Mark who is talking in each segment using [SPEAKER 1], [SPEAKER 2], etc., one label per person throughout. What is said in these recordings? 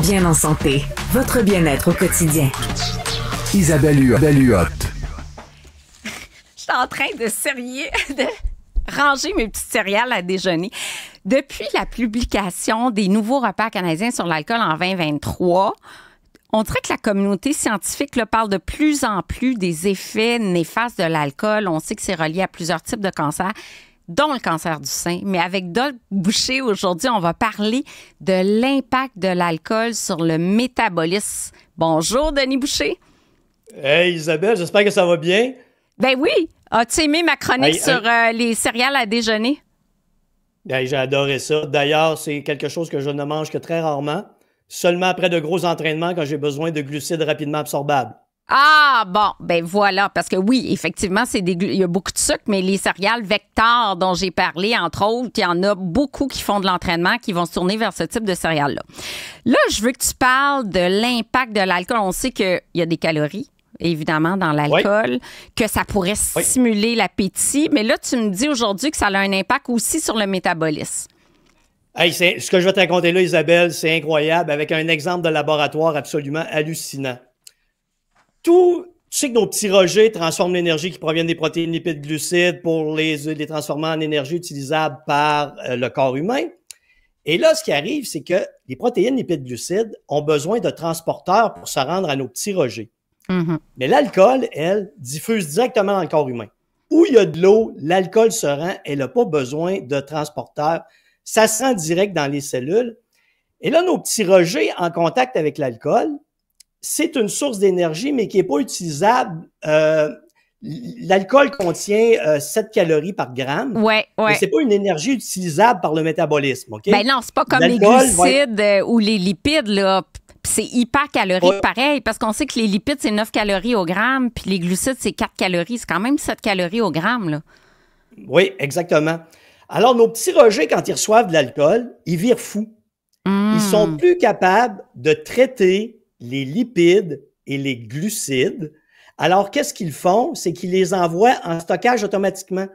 [SPEAKER 1] Bien en santé, votre bien-être au quotidien.
[SPEAKER 2] Isabelle Huot.
[SPEAKER 3] Je suis en train de ranger mes petites céréales à déjeuner. Depuis la publication des nouveaux repères canadiens sur l'alcool en 2023, on dirait que la communauté scientifique là, parle de plus en plus des effets néfastes de l'alcool. On sait que c'est relié à plusieurs types de cancers, dont le cancer du sein. Mais avec Doug Boucher, aujourd'hui, on va parler de l'impact de l'alcool sur le métabolisme. Bonjour, Denis Boucher.
[SPEAKER 4] Hey Isabelle, j'espère que ça va bien.
[SPEAKER 3] Ben oui. As-tu aimé ma chronique sur les céréales à déjeuner?
[SPEAKER 4] Hey, j'ai adoré ça. D'ailleurs, c'est quelque chose que je ne mange que très rarement. Seulement après de gros entraînements quand j'ai besoin de glucides rapidement absorbables.
[SPEAKER 3] Ah, bon, ben voilà, parce que oui, effectivement, il y a beaucoup de sucre, mais les céréales Vector dont j'ai parlé, entre autres, il y en a beaucoup qui font de l'entraînement, qui vont se tourner vers ce type de céréales-là. Là, je veux que tu parles de l'impact de l'alcool. On sait qu'il y a des calories, évidemment, dans l'alcool, que ça pourrait stimuler l'appétit, mais là, tu me dis aujourd'hui que ça a un impact aussi sur le métabolisme.
[SPEAKER 4] Hey, ce que je vais te raconter là, Isabelle, c'est incroyable, avec un exemple de laboratoire absolument hallucinant. Tu sais que nos petits rejets transforment l'énergie qui provient des protéines, lipides, glucides pour les transformer en énergie utilisable par le corps humain. Et là, ce qui arrive, c'est que les protéines, lipides, glucides ont besoin de transporteurs pour se rendre à nos petits rejets. Mm-hmm. Mais l'alcool, elle, diffuse directement dans le corps humain. Où il y a de l'eau, l'alcool se rend, elle n'a pas besoin de transporteurs. Ça se rend direct dans les cellules. Et là, nos petits rejets en contact avec l'alcool, c'est une source d'énergie, mais qui n'est pas utilisable. L'alcool contient 7 calories par gramme.
[SPEAKER 3] Ouais.
[SPEAKER 4] Mais c'est pas une énergie utilisable par le métabolisme. Okay?
[SPEAKER 3] Ben non, c'est pas comme les glucides ou les lipides, là. C'est hyper calorique pareil, parce qu'on sait que les lipides, c'est 9 calories au gramme, puis les glucides, c'est 4 calories. C'est quand même 7 calories au gramme, là.
[SPEAKER 4] Oui, exactement. Alors, nos petits rejets, quand ils reçoivent de l'alcool, ils virent fous. Ils sont plus capables de traiter les lipides et les glucides. Alors, qu'est-ce qu'ils font? C'est qu'ils les envoient en stockage automatiquement.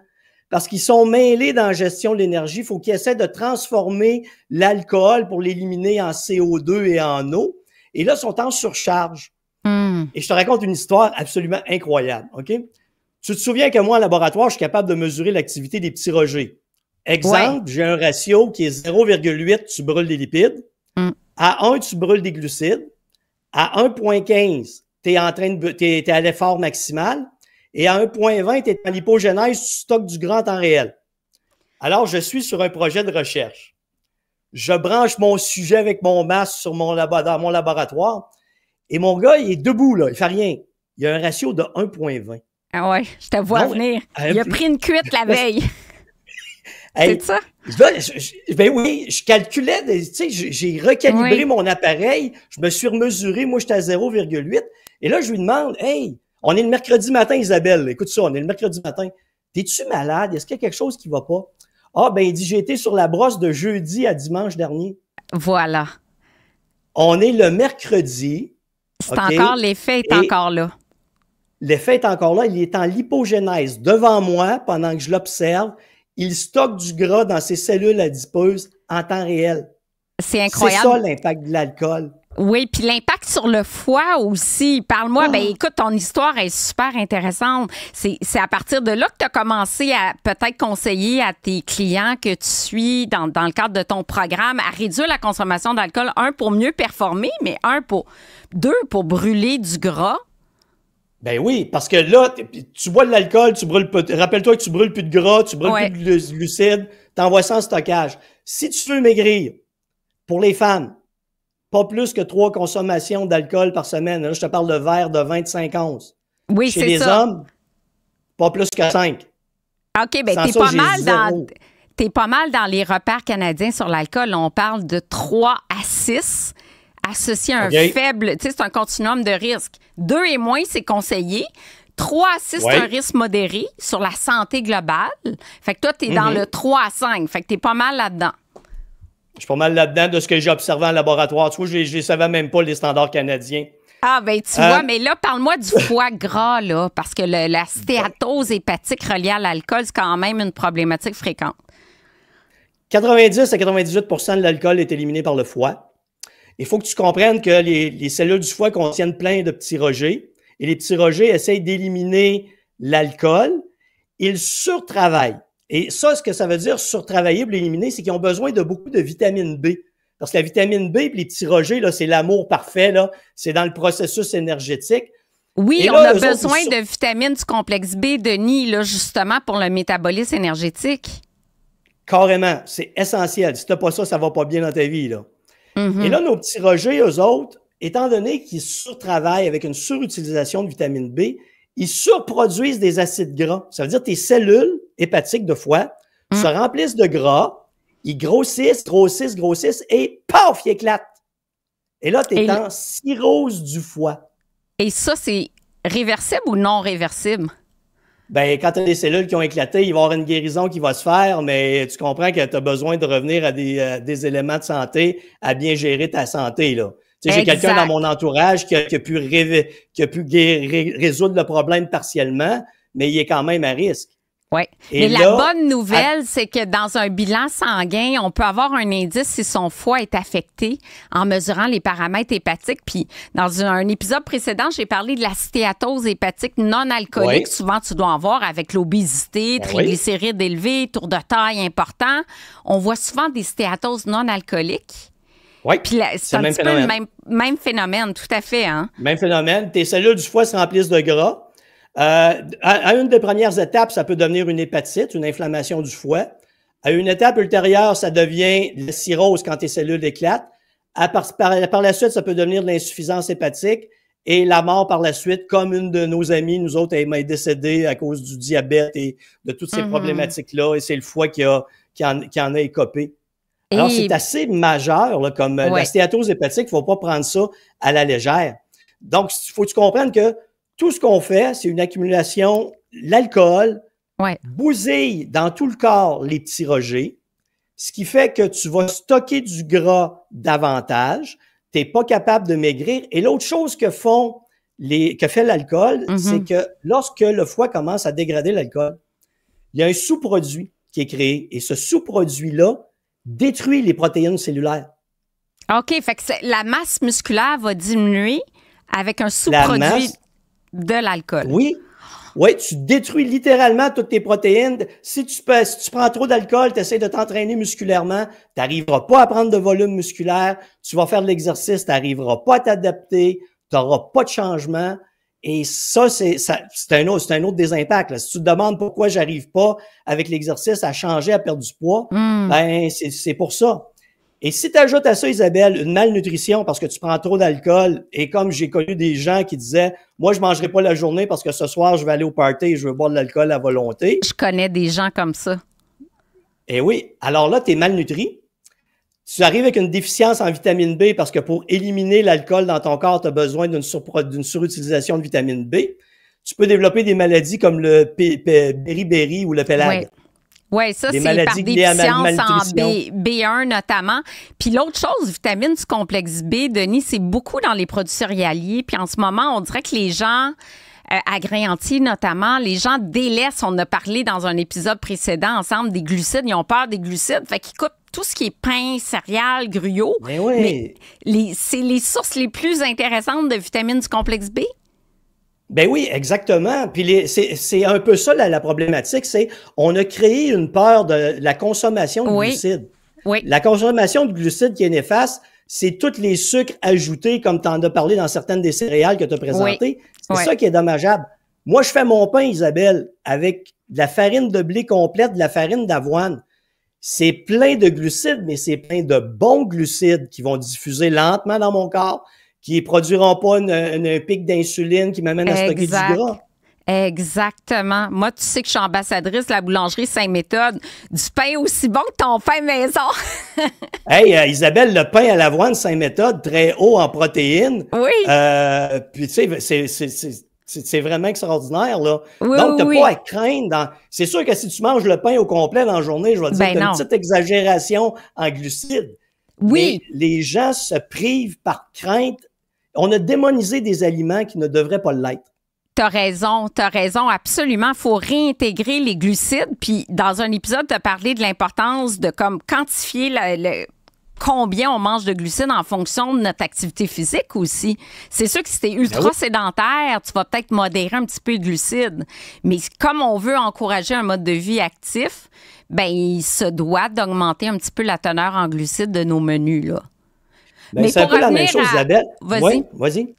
[SPEAKER 4] Parce qu'ils sont mêlés dans la gestion de l'énergie. Il faut qu'ils essaient de transformer l'alcool pour l'éliminer en CO2 et en eau. Et là, ils sont en surcharge. Et je te raconte une histoire absolument incroyable. OK? Tu te souviens que moi, en laboratoire, je suis capable de mesurer l'activité des petits rejets. Exemple, j'ai un ratio qui est 0,8, tu brûles des lipides. À 1, tu brûles des glucides. À 1,15, t'es à l'effort maximal. Et à 1,20, t'es en hypogénèse, tu stockes du gras en temps réel. Alors, je suis sur un projet de recherche. Je branche mon sujet avec mon masque dans mon laboratoire. Et mon gars, il est debout, là. Il fait rien. Il a un ratio de 1,20.
[SPEAKER 3] Ah ouais, je te vois venir. Il a pris une cuite la veille.
[SPEAKER 4] Hey,
[SPEAKER 3] c'est ça?
[SPEAKER 4] Ben oui, je calculais, tu sais, j'ai recalibré mon appareil, je me suis remesuré, moi j'étais à 0,8, et là je lui demande, hey, on est le mercredi matin, Isabelle, écoute ça, on est le mercredi matin, t'es-tu malade? Est-ce qu'il y a quelque chose qui va pas? Ah, ben il dit, j'ai été sur la brosse de jeudi à dimanche dernier.
[SPEAKER 3] Voilà.
[SPEAKER 4] On est le mercredi.
[SPEAKER 3] Encore, l'effet est encore là.
[SPEAKER 4] L'effet est encore là, il est en lipogénèse devant moi pendant que je l'observe. Il stocke du gras dans ses cellules adipeuses en temps réel.
[SPEAKER 3] C'est incroyable.
[SPEAKER 4] C'est ça l'impact de l'alcool.
[SPEAKER 3] Oui, puis l'impact sur le foie aussi. Parle-moi. Ben écoute, ton histoire est super intéressante. C'est à partir de là que tu as commencé à peut-être conseiller à tes clients que tu suis dans le cadre de ton programme à réduire la consommation d'alcool. 1, pour mieux performer, mais 2, pour brûler du gras.
[SPEAKER 4] Ben oui, parce que là, tu bois de l'alcool, tu brûles pas. Rappelle-toi que tu brûles plus de gras, tu brûles plus de glucides, t'envoies ça en stockage. Si tu veux maigrir, pour les femmes, pas plus que 3 consommations d'alcool par semaine. Là, je te parle de verres de 25 onces.
[SPEAKER 3] Oui,
[SPEAKER 4] c'est ça. Chez les hommes, pas plus que 5.
[SPEAKER 3] OK, ben t'es pas mal dans les repères canadiens sur l'alcool. On parle de 3 à 6. Associé à un faible, tu sais, c'est un continuum de risque. 2 et moins, c'est conseillé. 3 à 6, c'est un risque modéré sur la santé globale. Fait que toi, tu es dans le 3 à 5. Fait que tu es pas mal là-dedans.
[SPEAKER 4] Je suis pas mal là-dedans de ce que j'ai observé en laboratoire. Tu vois, je ne savais même pas les standards canadiens.
[SPEAKER 3] Ah, ben tu vois, mais là, parle-moi du foie gras, là, parce que la stéatose hépatique reliée à l'alcool, c'est quand même une problématique fréquente.
[SPEAKER 4] 90 à 98 % de l'alcool est éliminé par le foie. Il faut que tu comprennes que les cellules du foie contiennent plein de petits rejets et les petits rejets essayent d'éliminer l'alcool. Ils surtravaillent. Et ça, ce que ça veut dire, surtravailler pour l'éliminer, c'est qu'ils ont besoin de beaucoup de vitamine B. Parce que la vitamine B et les petits rejets, là, c'est l'amour parfait, là. C'est dans le processus énergétique.
[SPEAKER 3] Oui,
[SPEAKER 4] et
[SPEAKER 3] on
[SPEAKER 4] là,
[SPEAKER 3] a besoin de vitamines du complexe B, Denis, là, justement, pour le métabolisme énergétique.
[SPEAKER 4] Carrément, c'est essentiel. Si tu n'as pas ça, ça ne va pas bien dans ta vie, là.
[SPEAKER 3] Mm-hmm.
[SPEAKER 4] Et là, nos petits rejets, eux autres, étant donné qu'ils surtravaillent avec une surutilisation de vitamine B, ils surproduisent des acides gras. Ça veut dire que tes cellules hépatiques de foie se remplissent de gras, ils grossissent et paf, ils éclatent. Et là, tu es en cirrhose du foie.
[SPEAKER 3] Et ça, c'est réversible ou non réversible?
[SPEAKER 4] Ben, quand tu as des cellules qui ont éclaté, il va y avoir une guérison qui va se faire, mais tu comprends que tu as besoin de revenir à des éléments de santé, à bien gérer ta santé, là. Tu sais, j'ai quelqu'un dans mon entourage qui a pu résoudre le problème partiellement, mais il est quand même à risque.
[SPEAKER 3] Oui. Mais la bonne nouvelle, c'est que dans un bilan sanguin, on peut avoir un indice si son foie est affecté en mesurant les paramètres hépatiques. Puis, dans un épisode précédent, j'ai parlé de la stéatose hépatique non alcoolique. Oui. Souvent, tu dois en voir avec l'obésité, triglycérides élevés, tour de taille important. On voit souvent des stéatoses non alcooliques.
[SPEAKER 4] Oui,
[SPEAKER 3] puis c'est un petit peu le même phénomène, tout à fait. Hein?
[SPEAKER 4] Même phénomène. Tes cellules du foie se remplissent de gras. À une des premières étapes, ça peut devenir une hépatite, une inflammation du foie. À une étape ultérieure, ça devient la cirrhose quand tes cellules éclatent. Par la suite, ça peut devenir de l'insuffisance hépatique et la mort par la suite, comme une de nos amies, nous autres, elle est décédée à cause du diabète et de toutes ces problématiques-là. Et c'est le foie qui en a écopé. Alors, c'est assez majeur, là, comme la stéatose hépatique, il ne faut pas prendre ça à la légère. Donc, il faut que tu comprennes que tout ce qu'on fait, c'est une accumulation, l'alcool bousille dans tout le corps les petits rejets, ce qui fait que tu vas stocker du gras davantage, tu n'es pas capable de maigrir. Et l'autre chose que fait l'alcool, c'est que lorsque le foie commence à dégrader l'alcool, il y a un sous-produit qui est créé. Et ce sous-produit-là détruit les protéines cellulaires.
[SPEAKER 3] OK, fait que la masse musculaire va diminuer avec un sous-produit de l'alcool.
[SPEAKER 4] Oui, tu détruis littéralement toutes tes protéines. Si tu prends trop d'alcool, tu essaies de t'entraîner musculairement, tu n'arriveras pas à prendre de volume musculaire, tu vas faire de l'exercice, tu n'arriveras pas à t'adapter, tu n'auras pas de changement. Et ça, c'est un autre des impacts. Là. Si tu te demandes pourquoi j'arrive pas avec l'exercice à changer, à perdre du poids, ben c'est pour ça. Et si tu ajoutes à ça, Isabelle, une malnutrition parce que tu prends trop d'alcool, et comme j'ai connu des gens qui disaient « Moi, je mangerai pas la journée parce que ce soir, je vais aller au party et je veux boire de l'alcool à volonté. »
[SPEAKER 3] Je connais des gens comme ça.
[SPEAKER 4] Eh oui. Alors là, tu es malnutri. Tu arrives avec une déficience en vitamine B parce que pour éliminer l'alcool dans ton corps, tu as besoin d'une surutilisation de vitamine B. Tu peux développer des maladies comme le beriberi ou le pélag.
[SPEAKER 3] Oui, ça, c'est par déficience en B1 notamment. Puis l'autre chose, vitamine du complexe B, Denis, c'est beaucoup dans les produits céréaliers. Puis en ce moment, on dirait que les gens, à Grain-Entier notamment, les gens délaissent, on a parlé dans un épisode précédent ensemble, des glucides. Ils ont peur des glucides. Fait qu'ils coupent tout ce qui est pain, céréales, gruau. Mais c'est les sources les plus intéressantes de vitamines du complexe B.
[SPEAKER 4] Ben oui, exactement. Puis c'est un peu ça la problématique, c'est on a créé une peur de la consommation de glucides. Oui. La consommation de glucides qui est néfaste, c'est tous les sucres ajoutés, comme tu en as parlé dans certaines des céréales que tu as présentées. C'est ça qui est dommageable. Moi, je fais mon pain, Isabelle, avec de la farine de blé complète, de la farine d'avoine. C'est plein de glucides, mais c'est plein de bons glucides qui vont diffuser lentement dans mon corps, qui ne produiront pas un pic d'insuline qui m'amène à stocker du gras.
[SPEAKER 3] Exactement. Moi, tu sais que je suis ambassadrice de la boulangerie Saint-Méthode. Du pain aussi bon que ton pain maison.
[SPEAKER 4] Hey, Isabelle, le pain à l'avoine Saint-Méthode, très haut en protéines.
[SPEAKER 3] Oui.
[SPEAKER 4] Puis tu sais, c'est vraiment extraordinaire, là. Donc, tu n'as pas à craindre. C'est sûr que si tu manges le pain au complet dans la journée, je vais te dire que tu as une petite exagération en glucides.
[SPEAKER 3] Oui.
[SPEAKER 4] Mais les gens se privent par crainte. On a démonisé des aliments qui ne devraient pas l'être.
[SPEAKER 3] T'as raison, absolument. Il faut réintégrer les glucides. Puis, dans un épisode, tu as parlé de l'importance de comme quantifier combien on mange de glucides en fonction de notre activité physique aussi. C'est sûr que si t'es ultra sédentaire, tu vas peut-être modérer un petit peu de glucides. Mais comme on veut encourager un mode de vie actif, ben il se doit d'augmenter un petit peu la teneur en glucides de nos menus, là.
[SPEAKER 4] Ben, c'est un peu la même chose, Isabelle.
[SPEAKER 3] Vas-y.
[SPEAKER 4] Oui, vas-y.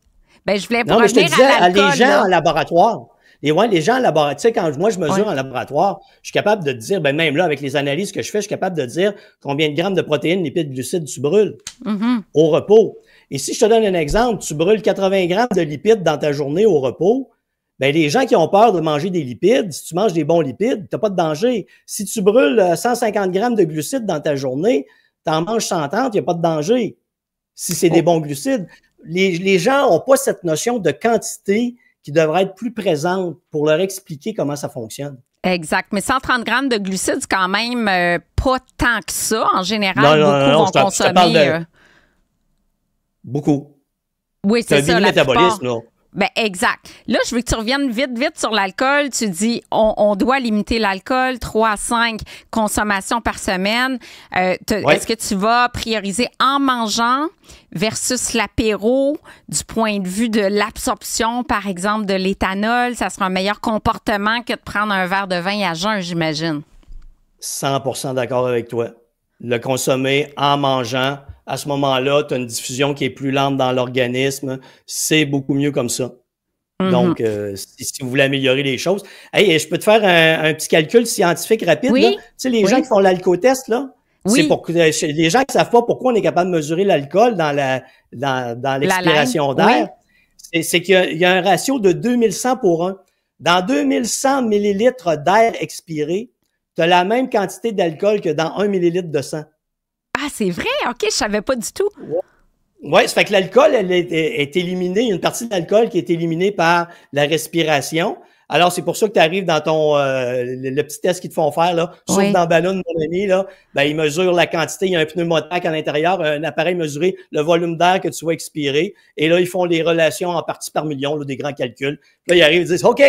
[SPEAKER 3] Ben, je voulais
[SPEAKER 4] Non, mais je te disais,
[SPEAKER 3] à
[SPEAKER 4] les gens
[SPEAKER 3] là.
[SPEAKER 4] en laboratoire. Les gens en laboratoire, tu sais, quand moi je mesure en laboratoire, je suis capable de te dire, ben même là, avec les analyses que je fais, je suis capable de dire combien de grammes de protéines, lipides, glucides tu brûles au repos. Et si je te donne un exemple, tu brûles 80 grammes de lipides dans ta journée au repos, ben les gens qui ont peur de manger des lipides, si tu manges des bons lipides, tu n'as pas de danger. Si tu brûles 150 grammes de glucides dans ta journée, tu en manges 130, il n'y a pas de danger. Si c'est des bons glucides. Les gens n'ont pas cette notion de quantité qui devrait être plus présente pour leur expliquer comment ça fonctionne.
[SPEAKER 3] Exact. Mais 130 grammes de glucides, c'est quand même pas tant que ça. En général, beaucoup vont consommer.
[SPEAKER 4] Beaucoup.
[SPEAKER 3] Oui, c'est ça.
[SPEAKER 4] Un métabolisme, là.
[SPEAKER 3] Ben, exact. Là, je veux que tu reviennes vite sur l'alcool. Tu dis, on doit limiter l'alcool, 3 à 5 consommations par semaine. Est-ce que tu vas prioriser en mangeant versus l'apéro du point de vue de l'absorption, par exemple, de l'éthanol? Ça sera un meilleur comportement que de prendre un verre de vin à jeun, j'imagine.
[SPEAKER 4] 100% d'accord avec toi. Le consommer en mangeant, à ce moment-là, tu as une diffusion qui est plus lente dans l'organisme. C'est beaucoup mieux comme ça. Donc, si vous voulez améliorer les choses. Hey, je peux te faire un petit calcul scientifique rapide.
[SPEAKER 3] Oui.
[SPEAKER 4] Là. Tu sais, les gens qui font l'alcotest, là, c'est pour que les gens qui ne savent pas pourquoi on est capable de mesurer l'alcool dans l'expiration d'air. Oui. C'est qu'il y a un ratio de 2100 pour 1. Dans 2100 millilitres d'air expiré, tu as la même quantité d'alcool que dans 1 millilitre de sang.
[SPEAKER 3] Ah, c'est vrai? OK, je savais pas du tout.
[SPEAKER 4] Oui, ça fait que l'alcool, elle est éliminée. Il y a une partie de l'alcool qui est éliminée par la respiration. Alors, c'est pour ça que tu arrives dans ton le petit test qu'ils te font faire, là. Sauf dans Ballon, mon ami, là, ben, ils mesurent la quantité. Il y a un pneumotac à l'intérieur, un appareil mesuré le volume d'air que tu vas expirer. Et là, ils font les relations en partie par million, là, des grands calculs. Là, ils arrivent et disent OK,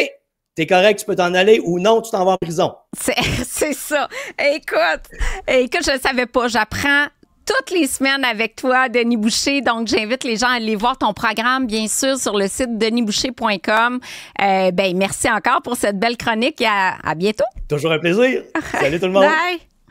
[SPEAKER 4] t'es correct, tu peux t'en aller ou non, tu t'en vas en prison.
[SPEAKER 3] C'est ça. Écoute, je ne savais pas. J'apprends toutes les semaines avec toi, Denis Boucher. Donc, j'invite les gens à aller voir ton programme, bien sûr, sur le site denisboucher.com. Merci encore pour cette belle chronique et à bientôt.
[SPEAKER 4] Toujours un plaisir. Salut tout le monde.
[SPEAKER 3] Bye.